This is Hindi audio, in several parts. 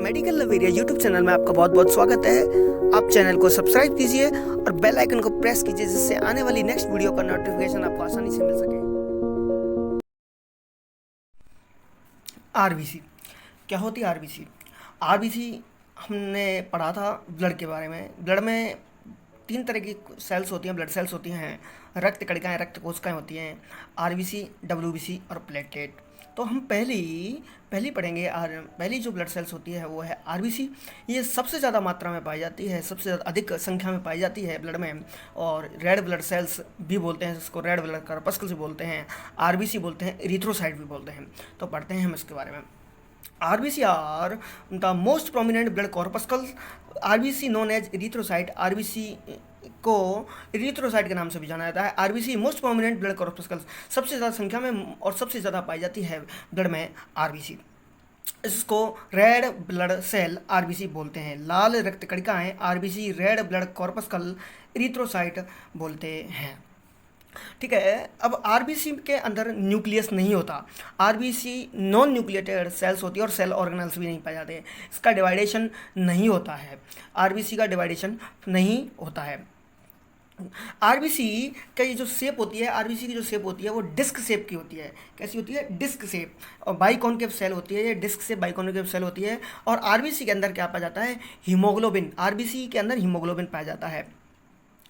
मेडिकल लवेरिया यूट्यूब चैनल में आपका बहुत बहुत स्वागत है। आप चैनल को सब्सक्राइब कीजिए और बेल आइकन को प्रेस कीजिए, जिससे आने वाली नेक्स्ट वीडियो का नोटिफिकेशन आपको आसानी से मिल सके। आरबीसी क्या होती है? आरबीसी हमने पढ़ा था ब्लड के बारे में। ब्लड में 3 तरह की सेल्स होती हैं, ब्लड सेल्स होती हैं। रक्त कणिकाएँ, रक्त कोशिकाएँ होती हैं, आरबीसी, डब्ल्यूबीसी और प्लेटलेट। तो हम पहली पढ़ेंगे। पहली जो ब्लड सेल्स होती है वो है आरबीसी। ये सबसे ज़्यादा मात्रा में पाई जाती है, सबसे ज़्यादा अधिक संख्या में पाई जाती है ब्लड में। और रेड ब्लड सेल्स भी बोलते हैं, जिसको रेड ब्लड कॉर्पस्कल्स भी बोलते हैं, आरबीसी बोलते हैं, इरिथ्रोसाइट भी बोलते हैं। तो पढ़ते हैं हम इसके बारे में। RBC are the most prominent blood corpuscles. RBC known as erythrocyte, RBC को इरिथ्रोसाइट के नाम से भी जाना जाता है। RBC मोस्ट प्रोमिनेंट ब्लड कॉर्पस्कल्स, सबसे ज़्यादा संख्या में और सबसे ज़्यादा पाई जाती है ब्लड में RBC। इसको रेड ब्लड सेल RBC बोलते हैं। लाल रक्त कणिकाएँ RBC, red blood corpuscle erythrocyte बोलते हैं। ठीक है। अब आरबीसी के अंदर न्यूक्लियस नहीं होता। आरबीसी नॉन न्यूक्लिएटेड सेल्स होती है और सेल ऑर्गेनल्स भी नहीं पाए जाते। इसका डिवाइडेशन नहीं होता है, आरबीसी का डिवाइडेशन नहीं होता है। आरबीसी का ये जो शेप होती है, आरबीसी की जो शेप होती है वो डिस्क शेप की होती है। कैसी होती है? Disc shape. और बाइकॉनकेव सेल होती है, ये डिस्क शेप बाइकॉनकेव सेल होती है। और आरबीसी के अंदर क्या पाया जाता है? हीमोग्लोबिन। आरबीसी के अंदर हीमोग्लोबिन पाया जाता है।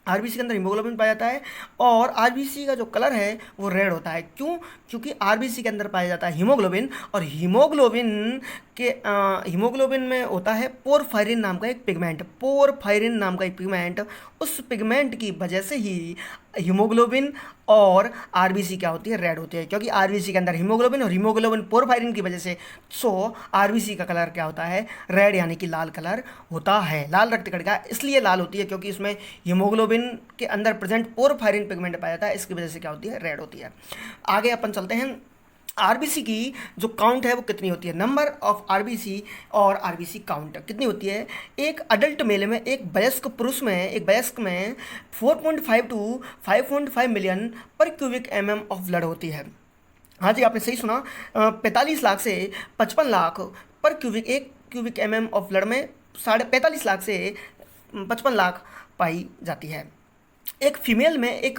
आरबीसी के अंदर हीमोग्लोबिन पाया जाता है और आरबीसी का जो कलर है वो रेड होता है। क्यों? क्योंकि आरबीसी के अंदर पाया जाता है हीमोग्लोबिन, और हीमोग्लोबिन में होता है पोरफायरिन नाम का एक पिगमेंट। पोरफायरिन नाम का एक पिगमेंट, उस पिगमेंट की वजह से ही हीमोग्लोबिन और आरबीसी क्या होती है? रेड होती है। क्योंकि आरबीसी के अंदर हीमोग्लोबिन और हीमोग्लोबिन पोरफायरिन की वजह से आरबीसी का कलर क्या होता है? रेड, यानी कि लाल कलर होता है। लाल रक्त कणिका इसलिए लाल होती है क्योंकि इसमें हीमोग्लोबिन के अंदर प्रेजेंट पोरफायरिन पिगमेंट पाया जाता है, इसकी वजह से क्या होती है? रेड होती है। आगे अपन चलते हैं। आरबीसी की जो काउंट है वो कितनी होती है? नंबर ऑफ आरबीसी और आरबीसी काउंट कितनी होती है? एक अडल्ट मेल में, एक वयस्क पुरुष में, एक वयस्क में 4.5 टू 5.5 मिलियन पर क्यूबिक mm ऑफ ब्लड होती है। हाँ जी, आपने सही सुना। 45 लाख से 55 लाख पर एक क्यूबिक mm ऑफ ब्लड में 45.5 लाख से 55 लाख पाई जाती है। एक फीमेल में, एक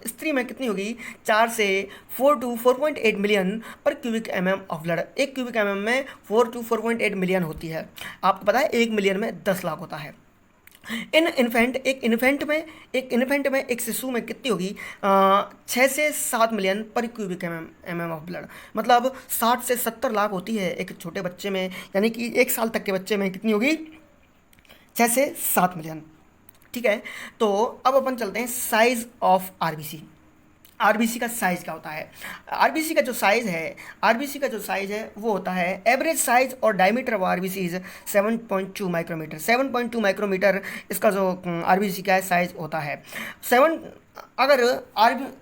स्त्री में कितनी होगी? 4 से 4 टू 4.8 मिलियन पर क्यूबिक mm ऑफ ब्लड। एक क्यूबिक mm में 4 टू 4.8 मिलियन होती है। आपको पता है 1 मिलियन में 10 लाख होता है। एक इन्फेंट में, एक शिशु में कितनी होगी? 6 से 7 मिलियन पर क्यूबिक mm ऑफ ब्लड। मतलब 60 से 70 लाख होती है एक छोटे बच्चे में, यानी कि 1 साल तक के बच्चे में कितनी होगी? 6 से 7 मिलियन। ठीक है। तो अब अपन चलते हैं साइज ऑफ आरबीसी। आरबीसी का साइज क्या होता है? आरबीसी का जो साइज है वो होता है, एवरेज साइज और diameter of RBC is 7.2 micrometre. 7.2 micrometre इसका जो आरबीसी का साइज होता है। अगर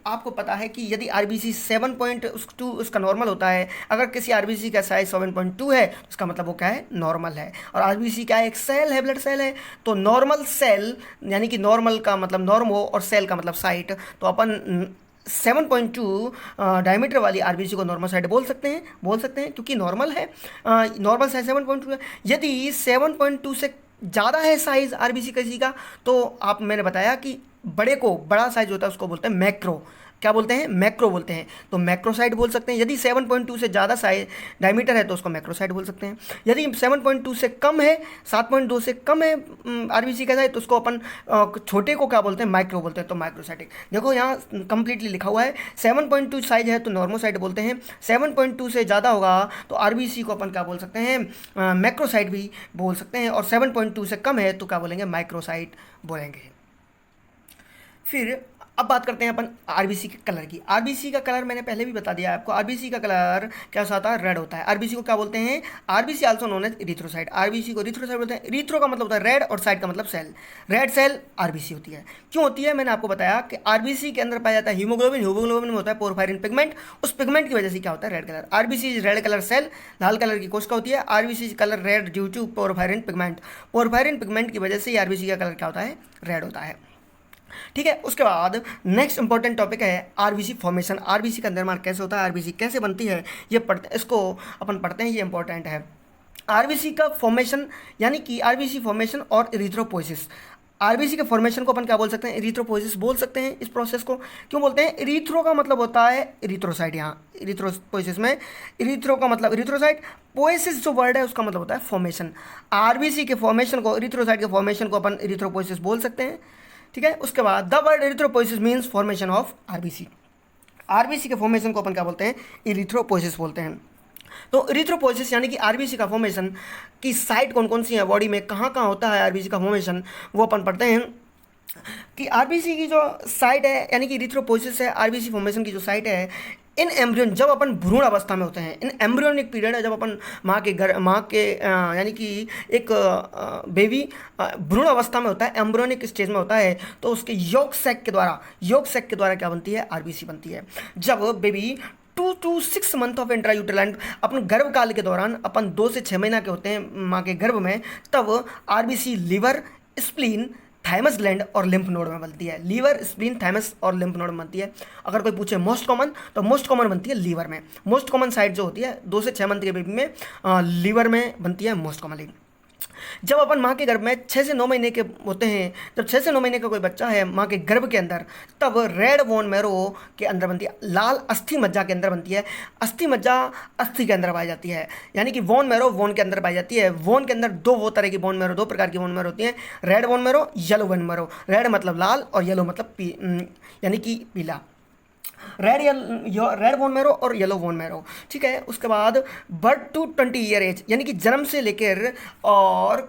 आपको पता है कि यदि आरबीसी 7.2 उसका नॉर्मल होता है, अगर किसी आरबीसी का साइज 7.2 है तो इसका मतलब वो क्या है? नॉर्मल है। और आरबीसी क्या है? एक सेल है, ब्लड सेल है। तो नॉर्मल सेल, यानी कि नॉर्मल का मतलब नॉर्मो और सेल का मतलब साइट, तो अपन 7.2 डायमीटर वाली आरबीसी को नॉर्मल साइड बोल सकते हैं क्योंकि नॉर्मल है। नॉर्मल साइज 7.2 है। यदि 7.2 से ज़्यादा है साइज आरबीसी किसी का, तो मैंने बताया कि बड़ा साइज होता है उसको बोलते हैं मैक्रो। क्या बोलते हैं? मैक्रो बोलते हैं। तो मैक्रोसाइट बोल सकते हैं। यदि 7.2 से ज़्यादा साइज डायमीटर है तो उसको मैक्रोसाइट बोल सकते हैं। यदि 7.2 से कम है, 7.2 से कम है आरबीसी का साइज, तो उसको अपन छोटे को क्या बोलते हैं? माइक्रो बोलते हैं। तो माइक्रोसाइटिक, देखो यहाँ कंप्लीटली लिखा हुआ है। 7.2 साइज है तो नॉर्मोसाइट बोलते हैं। 7.2 से ज़्यादा होगा तो आरबीसी को अपन क्या बोल सकते हैं? मैक्रोसाइट भी बोल सकते हैं। और 7.2 से कम है तो क्या बोलेंगे? माइक्रोसाइट बोलेंगे। फिर अब बात करते हैं अपन आरबीसी के कलर की। आरबीसी का कलर मैंने पहले भी बता दिया आपको। आरबीसी का कलर क्या होता है? रेड होता है। आरबीसी को क्या बोलते हैं? RBC also known as erythrocyte. RBC को इरिथ्रोसाइट बोलते हैं। इरिथ्रो का मतलब होता है रेड और साइड का मतलब सेल। रेड सेल आरबीसी होती है। क्यों होती है? मैंने आपको बताया कि आरबीसी के अंदर पाया जाता है हीमोग्लोबिन। हीमोग्लोबिन में होता है पोरफायरिन पिगमेंट। उस पिगमेंट की वजह से क्या होता है? Red colour. RBC is red colour cell, लाल कलर की कोशिका होती है। RBC colour red due to porphyrin pigment. Porphyrin pigment की वजह से ही आरबीसी का कलर क्या होता है? रेड होता है। ठीक है। उसके बाद नेक्स्ट इंपॉर्टेंट टॉपिक है आरबीसी फॉर्मेशन। आरबीसी का निर्माण कैसे होता है? आरबीसी कैसे बनती है? इसको अपन पढ़ते हैं, ये इंपॉर्टेंट है। आरबीसी का फॉर्मेशन, यानी कि आरबीसी फॉर्मेशन और इरिथ्रोपोइसिस। आरबीसी के फॉर्मेशन को अपन क्या बोल सकते हैं, इरिथ्रोपोइसिस बोल सकते हैं। इस प्रोसेस को क्यों बोलते हैं, इरिथ्रो का मतलब होता है इरिथ्रोसाइट, यहाँ इरिथ्रोपोइसिस में इरिथ्रो का मतलब इरिथ्रोसाइट, पोइसिस जो वर्ड है उसका मतलब होता है फॉर्मेशन। आरबीसी के फॉर्मेशन को, इरिथ्रोसाइट के फॉर्मेशन को अपन इरिथ्रोपोइसिस बोल सकते हैं, ठीक है। उसके बाद the word erythropoiesis means formation of RBC. RBC के फॉर्मेशन को अपन क्या बोलते हैं, इरिथ्रोपोइसिस बोलते हैं। तो इरिथ्रोपोइसिस यानी कि आरबीसी का फॉर्मेशन की साइट कौन कौन सी है बॉडी में, कहाँ कहाँ होता है आरबीसी का फॉर्मेशन, वो अपन पढ़ते हैं कि आरबीसी की जो साइट है, यानी कि इरिथ्रोपोइसिस है आरबीसी फॉर्मेशन की जो साइट है, इन एम्ब्रियन, जब अपन भ्रूण अवस्था में होते हैं, इन एम्ब्रियोनिक पीरियड है, जब अपन माँ के यानी कि एक बेबी भ्रूण अवस्था में होता है, एम्ब्रियोनिक स्टेज में होता है, तो उसके योग सैक के द्वारा क्या बनती है, आरबीसी बनती है। जब baby 2 to 6 month of intrauterine, अपन गर्भ काल के दौरान अपन 2 से 6 महीना के होते हैं माँ के गर्भ में, तब RBC liver, spleen, thymus gland और लिम्फ नोड में बनती है। लीवर, स्प्लीन, थाइमस और लिम्फ नोड में बनती है। अगर कोई पूछे मोस्ट कॉमन, तो मोस्ट कॉमन बनती है लीवर में। मोस्ट कॉमन साइट जो होती है 2 से 6 मंथ के बेबी में लीवर में बनती है मोस्ट कॉमनली। जब अपन माँ के गर्भ में 6 से 9 महीने के होते हैं, जब 6 से 9 महीने का कोई बच्चा है माँ के गर्भ के अंदर, तब रेड बोन मैरो के अंदर बनती है, लाल अस्थि मज्जा के अंदर बनती है। अस्थि मज्जा अस्थि के अंदर पाई जाती है, यानी कि बोन मैरो बोन के अंदर पाई जाती है। बोन के अंदर दो तरह की बोन मैरो, 2 प्रकार की बोन मैरो होती है, red bone marrow, yellow bone marrow. Red मतलब लाल और येलो मतलब यानी कि पीला। रेड बोन मैरो और येलो बोन मैरो, ठीक है। उसके बाद बर्थ टू 20 ईयर एज, यानी कि जन्म से लेकर और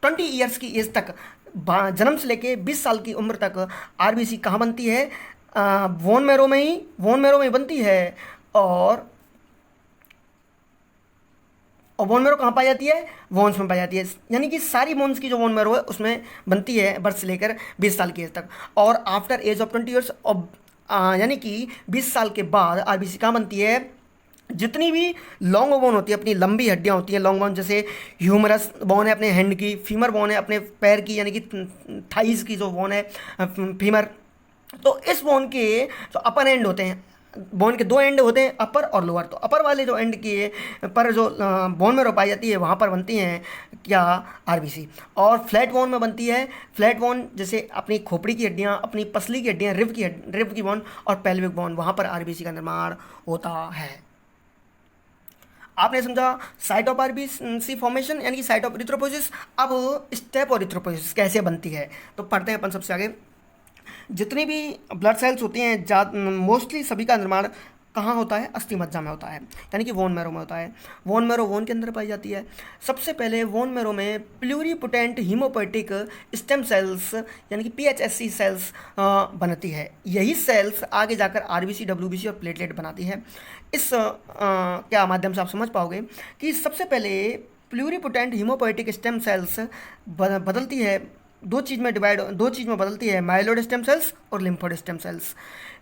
20 ईयर्स की एज तक, जन्म से लेकर 20 साल की उम्र तक आरबीसी कहाँ बनती है, बोन मैरो में ही बनती है। और बोन मैरो कहाँ पाई जाती है, बोन्स में पाई जाती है, यानी कि सारी बोन्स की जो बोन मैरो है उसमें बनती है बर्थ से लेकर 20 साल की एज तक। और आफ्टर एज ऑफ 20 ईयर्स, यानी कि 20 साल के बाद आरबीसी कहाँ बनती है, जितनी भी लॉन्ग बोन होती है, अपनी लंबी हड्डियाँ होती हैं लॉन्ग बोन, जैसे ह्यूमरस बोन है अपने हैंड की, फीमर बोन है अपने पैर की, यानी कि थाइस की जो बोन है फीमर। तो इस बोन के जो अपर एंड होते हैं, बोन के 2 एंड होते हैं, अपर और लोअर। तो अपर वाले जो एंड के पर जो बोन में पाई जाती है वहाँ पर बनती हैं क्या, आरबीसी। और फ्लैट बोन में बनती है, फ्लैट बोन जैसे अपनी खोपड़ी की हड्डियाँ, अपनी पसली की हड्डियाँ, रिब की बोन और पेल्विक बोन, वहाँ पर आरबीसी का निर्माण होता है। आपने समझा साइट ऑफ आरबीसी फॉर्मेशन, यानी कि साइट ऑफ इरिथ्रोपोइसिस। अब स्टेप और इरिथ्रोपोइसिस कैसे बनती है, तो पढ़ते हैं अपन सबसे आगे। जितनी भी ब्लड सेल्स होती हैं, मोस्टली सभी का निर्माण कहाँ होता है, अस्थि मज्जा में होता है, यानी कि वोन मैरो में होता है। वोन मैरो वोन के अंदर पाई जाती है। सबसे पहले वोन मैरो में प्लूरीपोटेंट हीमोपोएटिक स्टेम सेल्स, यानी कि पीएचएससी सेल्स बनती है। यही सेल्स आगे जाकर आरबीसी, डब्ल्यूबीसी और प्लेटलेट बनाती है। इस क्या माध्यम से आप समझ पाओगे कि सबसे पहले प्लूरीपोटेंट हीमोपोएटिक स्टेम सेल्स बदलती है, दो चीज़ में बदलती है, माइलोइड स्टेम सेल्स और lymphoid stem sales.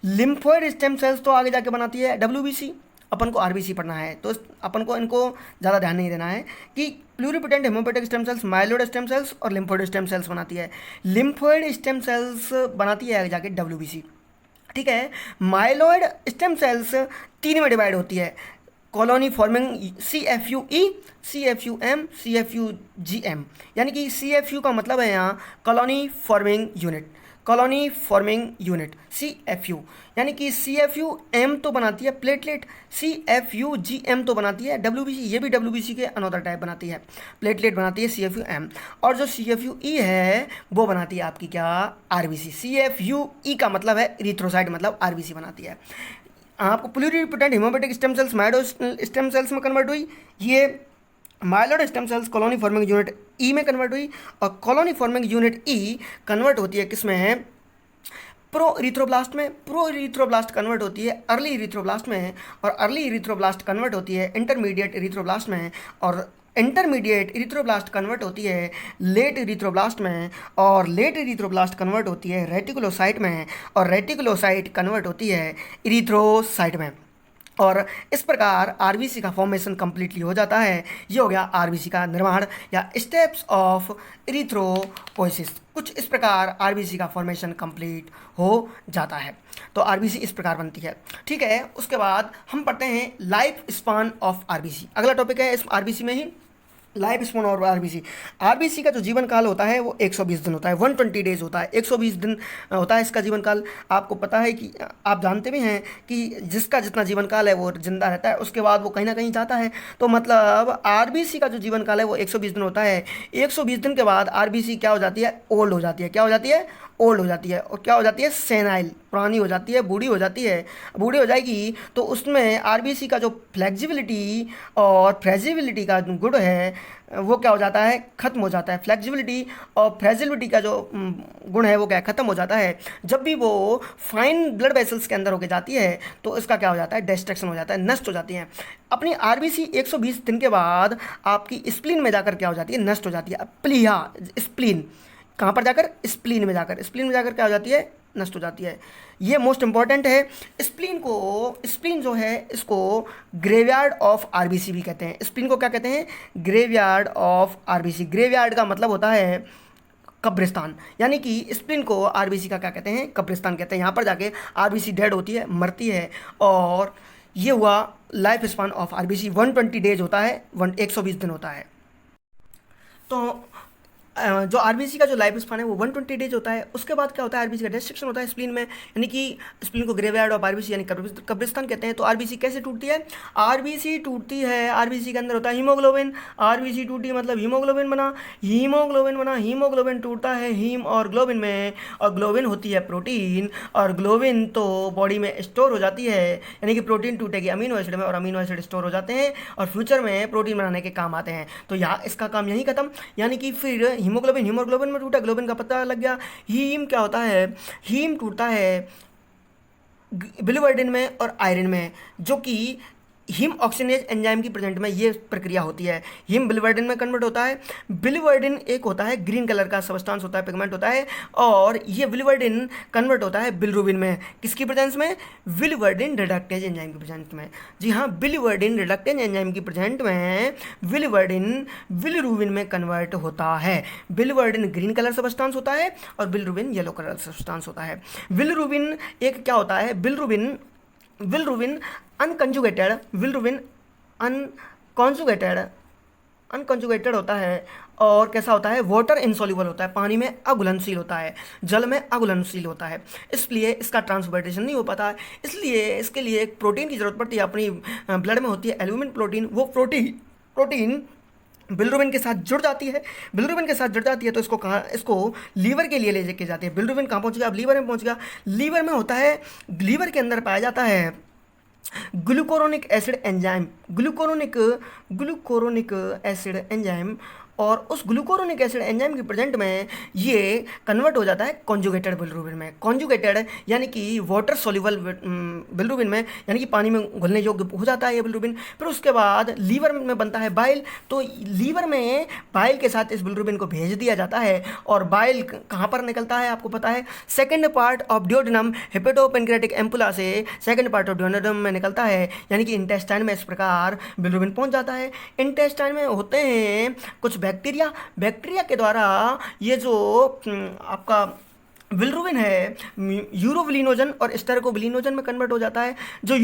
Lymphoid stem sales तो आगे जाके बनाती है डब्ल्यूबीसी, अपन को आरबीसी पढ़ना है, तो अपन को इनको ज़्यादा ध्यान नहीं देना है कि pluripotent hemopoietic stem cells, myeloid stem cells और लिम्फोइड स्टेम सेल्स बनाती है। लिम्फोइड स्टेम सेल्स बनाती है आगे जाके डब्ल्यूबीसी, ठीक है। माइलोइड स्टेम सेल्स 3 में डिवाइड होती है, colony forming CFUE, CFUM, CFUGM, यानी कि CFU का मतलब है यहाँ colony forming unit, colony forming unit CFU, यानी कि CFUM तो बनाती है प्लेटलेट, CFUGM तो बनाती है WBC, ये भी WBC के अनोदर टाइप बनाती है, प्लेटलेट बनाती है CFUM, और जो CFUE है वो बनाती है आपकी क्या, RBC। CFUE का मतलब है इरिथ्रोसाइट, मतलब RBC बनाती है। आपको pluripotent hemopoietic stem cells myeloid stem cells में कन्वर्ट हुई, ये myeloid stem cells colony forming unit E में कन्वर्ट हुई, और colony forming unit E convert होती है किसमें है, प्रो इरिथ्रोब्लास्ट में। प्रो इरिथ्रोब्लास्ट कन्वर्ट होती है अर्ली इरिथ्रोब्लास्ट में, और अर्ली इरिथ्रोब्लास्ट कन्वर्ट होती है इंटरमीडिएट इरिथ्रोब्लास्ट में, और इंटरमीडिएट इरिथ्रोब्लास्ट कन्वर्ट होती है लेट इरिथ्रोब्लास्ट में, और लेट इरिथ्रोब्लास्ट कन्वर्ट होती है रेटिकुलोसाइट में, और रेटिकुलोसाइट कन्वर्ट होती है इरिथ्रोसाइट में। और इस प्रकार आरबीसी का फॉर्मेशन कंप्लीटली हो जाता है। ये हो गया आरबीसी का निर्माण या स्टेप्स ऑफ इरिथ्रोपोइसिस। कुछ इस प्रकार आरबीसी का फॉर्मेशन कंप्लीट हो जाता है। तो आरबीसी इस प्रकार बनती है, ठीक है। उसके बाद हम पढ़ते हैं लाइफ स्पान ऑफ आरबीसी। अगला टॉपिक है इस आरबीसी में ही लाइफ स्पैन और आरबीसी। आरबीसी का जो जीवन काल होता है वो 120 दिन होता है, 120 डेज होता है, 120 दिन होता है इसका जीवन काल। आपको पता है कि आप जानते भी हैं कि जिसका जितना जीवन काल है वो जिंदा रहता है, उसके बाद वो कहीं ना कहीं जाता है। तो मतलब आरबीसी का जो जीवन काल है वो 120 दिन होता है। 120 दिन के बाद आरबीसी क्या हो जाती है, ओल्ड हो जाती है। क्या हो जाती है, ओल्ड हो जाती है। और क्या हो जाती है, सेनाइल, पुरानी हो जाती है, बूढ़ी हो जाती है। बूढ़ी हो जाएगी तो उसमें आरबीसी का जो फ्लेक्सिबिलिटी और फ्रेजिबिलिटी का गुण है वो क्या हो जाता है, खत्म हो जाता है। फ्लेक्सिबिलिटी और फ्रेजिबिलिटी का जो गुण है वो क्या है, खत्म हो जाता है। जब भी वो फाइन ब्लड वेसल्स के अंदर होके जाती है तो इसका क्या हो जाता है, डिस्ट्रक्शन हो जाता है, नष्ट हो जाती है। अपनी आरबीसी 120 दिन के बाद आपकी स्प्लीन में जाकर क्या हो जाती है, नष्ट हो जाती है। प्लीहा, स्प्लीन कहाँ पर जाकर, स्प्लीन में जाकर, स्प्लीन में जाकर क्या हो जाती है, नष्ट हो जाती है। ये मोस्ट इंपॉर्टेंट है। स्प्लीन को, स्प्लीन जो है इसको ग्रेवयार्ड ऑफ आरबीसी भी कहते हैं। स्प्लीन को क्या कहते हैं, ग्रेवयार्ड ऑफ आरबीसी। ग्रेवयार्ड का मतलब होता है कब्रिस्तान, यानी कि स्प्लीन को आरबीसी का क्या कहते हैं, कब्रिस्तान कहते हैं। यहाँ पर जाके आरबीसी डेड होती है, मरती है। और ये हुआ life span of RBC. 120 days होता है, 120 दिन होता है। तो जो आरबीसी का जो लाइफ स्पान है वो 120 डेज होता है। उसके बाद क्या होता है, आरबीसी का डिस्ट्रक्शन होता है स्प्लीन में, यानी कि स्प्लीन को ग्रेवयार्ड ऑफ आरबीसी यानी कब्रिस्तान कहते हैं। तो आरबीसी कैसे टूटती है, आरबीसी टूटती है, आरबीसी के अंदर होता है हीमोग्लोबिन। आरबीसी टूटी मतलब हीमोग्लोबिन बना, हीमोग्लोबिन बना, हीमोग्लोबिन टूटता है हीम और ग्लोबिन में, और ग्लोबिन होती है प्रोटीन, और ग्लोबिन तो बॉडी में स्टोर हो जाती है, यानी कि प्रोटीन टूटेगी अमीनो एसिड में, और अमीनो एसिड स्टोर हो जाते हैं और फ्यूचर में प्रोटीन बनाने के काम आते हैं। तो यहाँ इसका काम यही खत्म। यानी कि फिर हीमोग्लोबिन, हीमोग्लोबिन में टूटा, ग्लोबिन का पता लग गया। हीम क्या होता है, हीम टूटता है बिलिवर्डिन में और आयरन में, जो कि हीम ऑक्सीनेज एंजाइम की प्रेजेंट में ये प्रक्रिया होती है। हीम बिलिवर्डिन में कन्वर्ट होता है। बिलिवर्डिन एक होता है ग्रीन कलर का सब्सटेंस होता है, पिगमेंट होता है, और ये बिलिवर्डिन कन्वर्ट होता है बिलिरुबिन में। किसकी प्रेजेंस में, बिलिवर्डिन रिडक्टेज एंजाइम की प्रेजेंट में। जी हाँ, बिलिवर्डिन रिडक्टेज एंजाइम की प्रेजेंट में बिलिवर्डिन बिलिरुबिन में कन्वर्ट होता है। बिलिवर्डिन ग्रीन कलर सब्सटेंस होता है और बिलिरुबिन येलो कलर सब्सटेंस होता है। बिलिरुबिन एक क्या होता है, बिलिरुबिन अनकंजुगेटेड, बिलिरुबिन अनकंजुगेटेड होता है। और कैसा होता है, वाटर इनसॉल्युबल होता है, पानी में अघुलनशील होता है, जल में अघुलनशील होता है, इसलिए इसका ट्रांसपोर्टेशन नहीं हो पाता है। इसलिए इसके लिए एक प्रोटीन की जरूरत पड़ती है, अपनी ब्लड में होती है एल्यूमिन प्रोटीन। वो प्रोटीन बिलिरुबिन के साथ जुड़ जाती है। बिलिरुबिन के साथ जुड़ जाती है तो इसको कहाँ, इसको लीवर के लिए ले जाके जाती है। बिलिरुबिन कहाँ पहुँच गया, अब लीवर में पहुँच गया। लीवर में होता है, लीवर के अंदर पाया जाता है glucuronic acid enzyme, glucuronic acid enzyme. और उस ग्लूकोरोनिक एसिड एंजाइम की प्रेजेंट में ये कन्वर्ट हो जाता है कॉन्जुगेटेड बिलिरुबिन में। कॉन्जुगेटेड यानी कि वाटर सोल्यूबल बिलिरुबिन में, यानी कि पानी में घुलने योग्य हो जाता है ये बिलिरुबिन। फिर उसके बाद लीवर में बनता है बाइल। तो लीवर में बाइल के साथ इस बिलिरुबिन को भेज दिया जाता है। और बाइल कहाँ पर निकलता है आपको पता है, second part of duodenum, hepatopancreatic ampulla से सेकेंड पार्ट ऑफ ड्यूडेनम में निकलता है, यानी कि इंटेस्टाइन में इस प्रकार बिलिरुबिन पहुँच जाता है। इंटेस्टाइन में होते हैं कुछ बैक्टीरिया के द्वारा ये जो आपका बिलिरुबिन है यूरोबिलिनोजन और स्टेरकोबिलिनोजन में कन्वर्ट हो जाता है। जो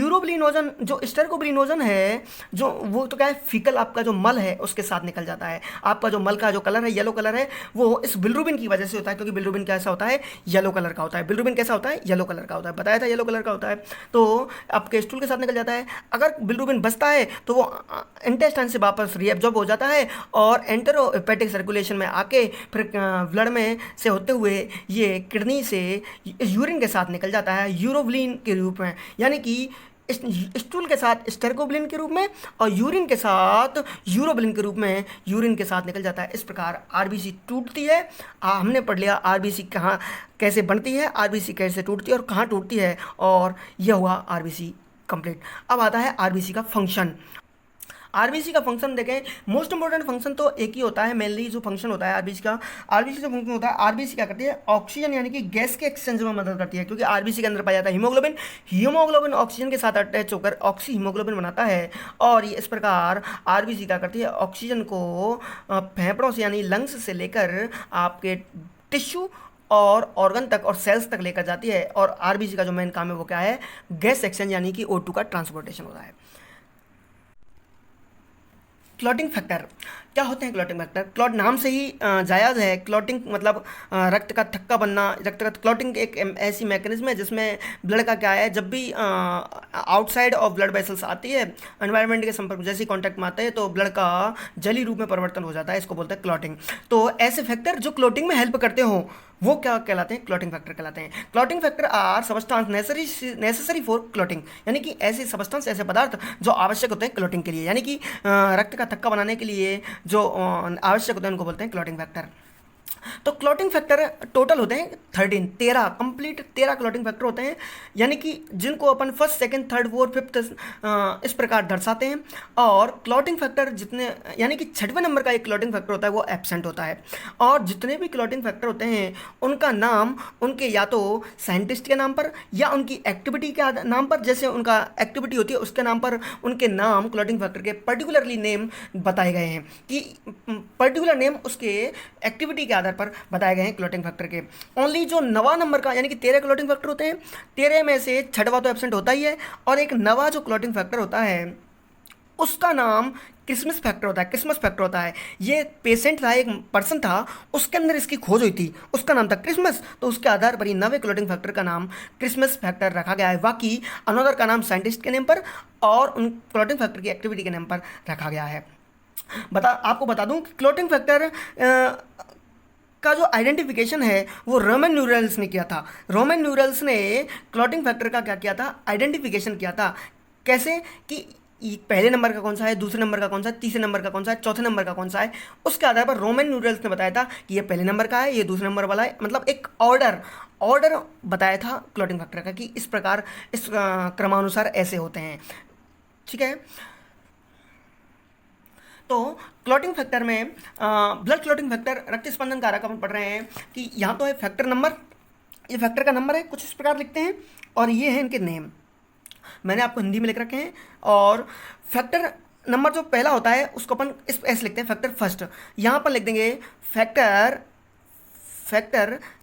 स्टेरकोबिलिनोजन है, जो वो तो क्या है, फीकल आपका जो मल है उसके साथ निकल जाता है। आपका जो मल का जो कलर है, येलो कलर है, वो इस बिलिरुबिन की वजह से होता है, क्योंकि बिलिरुबिन कैसा होता है, येलो कलर का होता है। बिलिरुबिन कैसा होता है, येलो कलर का होता है, बताया था येलो कलर का होता है। तो आपके स्टूल के साथ निकल जाता है। अगर बिलिरुबिन बचता है तो वो इंटेस्टाइन से वापस रीएब्जॉर्ब हो जाता है और एंटेरोहेपेटिक सर्कुलेशन में आके फिर ब्लड में से होते हुए ये किडनी से यूरिन के साथ निकल जाता है यूरोबिलिन के रूप में, यानी कि स्टूल के साथ स्टेरकोबिलिन के रूप में और यूरिन के साथ यूरोबिलिन के रूप में यूरिन के साथ निकल जाता है। इस प्रकार आरबीसी टूटती है। हमने पढ़ लिया आरबीसी कहाँ कैसे बनती है, आरबीसी कैसे टूटती है और कहाँ टूटती है, और यह हुआ आरबीसी कंप्लीट। अब आता है आरबीसी का फंक्शन। आरबीसी का फंक्शन देखें, मोस्ट इंपॉर्टेंट फंक्शन तो एक ही होता है, मेनली जो फंक्शन होता है आरबीसी का, आरबीसी जो फंक्शन होता है, आरबीसी क्या करती है, ऑक्सीजन यानी कि गैस के एक्सचेंज में मदद करती है। क्योंकि आरबीसी के अंदर पाया जाता है हीमोग्लोबिन, हीमोग्लोबिन ऑक्सीजन के साथ अटैच होकर ऑक्सी हीमोग्लोबिन बनाता है। और ये इस प्रकार आरबीसी क्या करती है, ऑक्सीजन को फेफड़ों से यानी लंग्स से लेकर आपके टिश्यू और ऑर्गन तक और सेल्स तक लेकर जाती है। और आरबीसी का जो मेन काम है वो क्या है, गैस एक्सचेंज यानी कि O2 का ट्रांसपोर्टेशन होता है। क्लॉटिंग फैक्टर, क्या होते हैं क्लॉटिंग फैक्टर? क्लॉट नाम से ही जायज़ है। क्लॉटिंग मतलब रक्त का थक्का बनना। रक्त का क्लॉटिंग एक ऐसी मैकेनिज्म है जिसमें ब्लड का क्या है, जब भी आउटसाइड ऑफ ब्लड वेसल्स आती है, एनवायरनमेंट के संपर्क में जैसे ही कॉन्टैक्ट में आते हैं तो ब्लड का जली रूप में परिवर्तन हो जाता है, इसको बोलते हैं क्लॉटिंग। तो ऐसे फैक्टर जो क्लॉटिंग में हेल्प करते हो वो क्या कहलाते हैं? क्लॉटिंग फैक्टर कहलाते हैं। Clotting factor are substance necessary for clotting, यानी कि ऐसे सबस्टांस, ऐसे पदार्थ जो आवश्यक होते हैं क्लॉटिंग के लिए, यानी कि रक्त का थक्का बनाने के लिए जो आवश्यक होते हैं उनको बोलते हैं क्लॉटिंग फैक्टर। तो क्लॉटिंग फैक्टर टोटल होते हैं 13 कंप्लीट 13 क्लॉटिंग फैक्टर होते हैं, यानी कि जिनको अपन first second third fourth fifth इस प्रकार दर्शाते हैं। और क्लॉटिंग फैक्टर जितने, यानी कि 6वें नंबर का एक क्लॉटिंग फैक्टर होता है वो एब्सेंट होता है। और जितने भी क्लॉटिंग फैक्टर होते हैं उनका नाम उनके या तो साइंटिस्ट के नाम पर या उनकी एक्टिविटी के नाम पर, जैसे उनका एक्टिविटी होती है उसके नाम पर उनके नाम क्लॉटिंग फैक्टर के पर्टिकुलरली नेम बताए गए हैं, कि पर्टिकुलर नेम उसके एक्टिविटी के आधार पर बताए गए हैं क्लॉटिंग फैक्टर के। ओनली जो नवा नंबर का, यानी कि 13 क्लॉटिंग फैक्टर होते हैं, 13 में से 6वां तो एब्सेंट होता ही है, और एक नवा जो क्लॉटिंग फैक्टर होता है उसका नाम क्रिसमस फैक्टर होता है। क्रिसमस फैक्टर होता है, ये पेशेंट था, एक पर्सन था, उसके अंदर इसकी खोज हुई थी, उसका नाम था क्रिसमस, तो उसके आधार पर ही नवे क्लॉटिंग फैक्टर का नाम क्रिसमस फैक्टर रखा गया है। बाकी अनदर का नाम साइंटिस्ट के नेम पर और उन क्लॉटिंग फैक्टर की एक्टिविटी के नेम पर रखा गया है। आपको बता दूं कि क्लॉटिंग फैक्टर का जो आइडेंटिफिकेशन है वो रोमन न्यूरल्स ने किया था। रोमन न्यूरल्स ने क्लॉटिंग फैक्टर का क्या किया था? आइडेंटिफिकेशन किया था। कैसे? कि पहले नंबर का कौन सा है, दूसरे नंबर का कौन सा है, तीसरे नंबर का कौन सा है, चौथे नंबर का कौन सा है, उसके आधार पर रोमन न्यूरल्स ने बताया था कि ये पहले नंबर का है, ये दूसरे नंबर वाला है। मतलब एक ऑर्डर बताया था क्लॉटिंग फैक्टर का कि इस प्रकार, इस क्रमानुसार ऐसे होते हैं। ठीक है, तो क्लॉटिंग फैक्टर में ब्लड क्लॉटिंग फैक्टर रक्त स्पंदन कारक अपन पढ़ रहे हैं कि यहाँ तो है फैक्टर नंबर, ये फैक्टर का नंबर है, कुछ इस प्रकार लिखते हैं, और ये है इनके नेम, मैंने आपको हिंदी में लिख रखे हैं। और फैक्टर नंबर जो पहला होता है उसको अपन इस ऐसे लिखते हैं, फैक्टर फर्स्ट। यहाँ पर लिख देंगे फैक्टर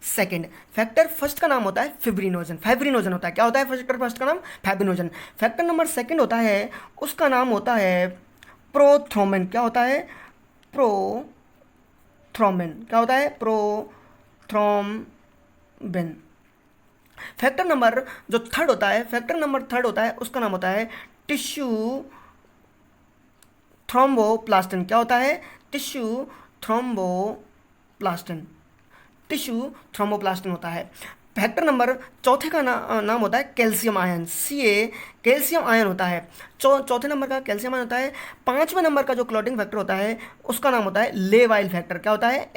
सेकंड। फैक्टर फर्स्ट का नाम होता है फाइब्रिनोजन होता है। क्या होता है फैक्टर फर्स्ट का नाम? फाइब्रिनोजन। फैक्टर नंबर सेकंड होता है, उसका नाम होता है प्रोथ्रोम्बिन। क्या होता है? प्रोथ्रोम्बिन। क्या होता है? प्रोथ्रोम्बिन। फैक्टर नंबर जो थर्ड होता है, उसका नाम होता है टिश्यू थ्रोम्बोप्लास्टिन। क्या होता है? टिश्यू थ्रोम्बोप्लास्टिन होता है। फैक्टर नंबर चौथे का नाम होता है कैल्शियम आयन, कैल्शियम आयन होता है। चौथे नंबर का कैल्शियम आयन होता है। 5वें नंबर का जो क्लॉटिंग फैक्टर होता है उसका नाम होता है लेवाइल फैक्टर। क्या होता है?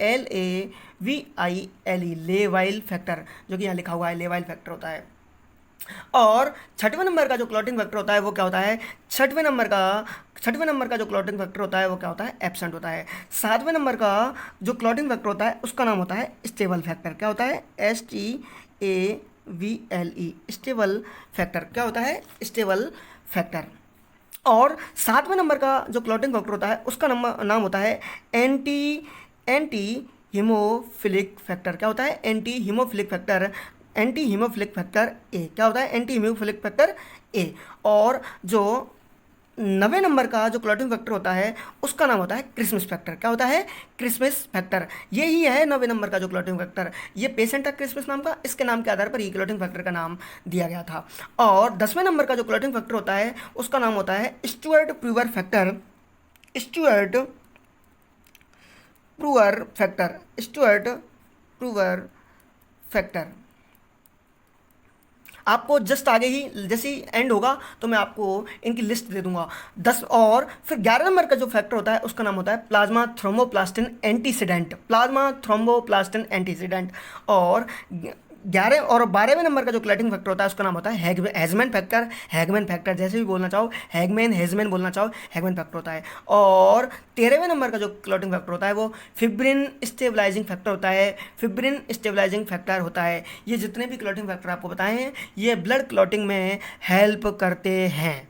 LAVILE, लेवाइल फैक्टर, जो कि यहाँ लिखा हुआ है लेवाइल फैक्टर होता है। और 6वें नंबर का जो क्लॉटिंग फैक्टर होता है वो क्या होता है? 6वें नंबर का जो क्लॉटिंग फैक्टर होता है वो क्या होता है? एब्सेंट होता है। 7वें नंबर का जो क्लॉटिंग फैक्टर होता है उसका नाम होता है स्टेबल फैक्टर। क्या होता है? STAVLE, stable factor. क्या होता है? Stable factor. और 7वें नंबर का जो क्लॉटिंग फैक्टर होता है उसका नाम होता है एंटी हीमोफिलिक फैक्टर। क्या होता है? एंटी हीमोफिलिक फैक्टर ए। क्या होता है? एंटी हीमोफिलिक फैक्टर ए। और जो 9वें नंबर का जो क्लॉटिंग फैक्टर होता है उसका नाम होता है क्रिसमस फैक्टर। क्या होता है? Christmas factor. यही है 9वें नंबर का जो क्लॉटिंग फैक्टर। ये पेशेंट था क्रिसमस नाम का, इसके नाम के आधार पर ही क्लॉटिंग फैक्टर का नाम दिया गया था। और 10वें नंबर का जो क्लॉटिंग फैक्टर होता है उसका नाम होता है स्टुअर्ट प्रूवर फैक्टर। आपको जस्ट आगे ही जैसे ही एंड होगा तो मैं आपको इनकी लिस्ट दे दूंगा 10। और फिर 11 नंबर का जो फैक्टर होता है उसका नाम होता है प्लाज्मा थ्रोम्बोप्लास्टिन एंटीसीडेंट। और 11 और 12वें नंबर का जो क्लॉटिंग फैक्टर होता है उसका नाम होता है हैगमैन फैक्टर, जैसे भी बोलना चाहो, हेजमैन बोलना चाहो, हैगमैन फैक्टर होता है। और 13वें नंबर का जो क्लॉटिंग फैक्टर होता है वो फिब्रिन स्टेबलाइजिंग फैक्टर होता है। ये जितने भी क्लॉटिंग फैक्टर आपको बताए हैं ये ब्लड क्लॉटिंग में हेल्प करते हैं।